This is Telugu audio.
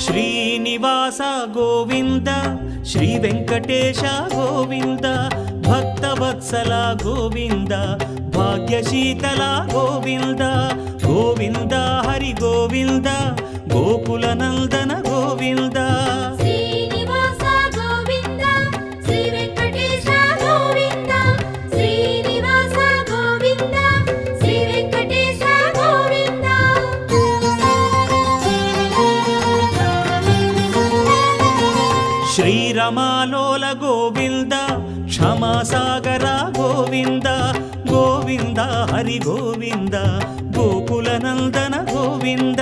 శ్రీనివాస గోవింద శ్రీ వెంకటేశ గోవింద భక్తవత్సల గోవింద భాగ్యశీతల గోవింద గోవింద హరి గోవింద గోకుల నందన గోవింద శ్రీనివాస గోవింద శ్రీ వెంకటేశ గోవింద శ్రీనివాస గోవింద శ్రీ వెంకటేశ గోవింద శ్రీరమాలోల గోవింద క్షమాసాగర గోవింద గోవింద హరి గోవింద గోకుల నందన గోవింద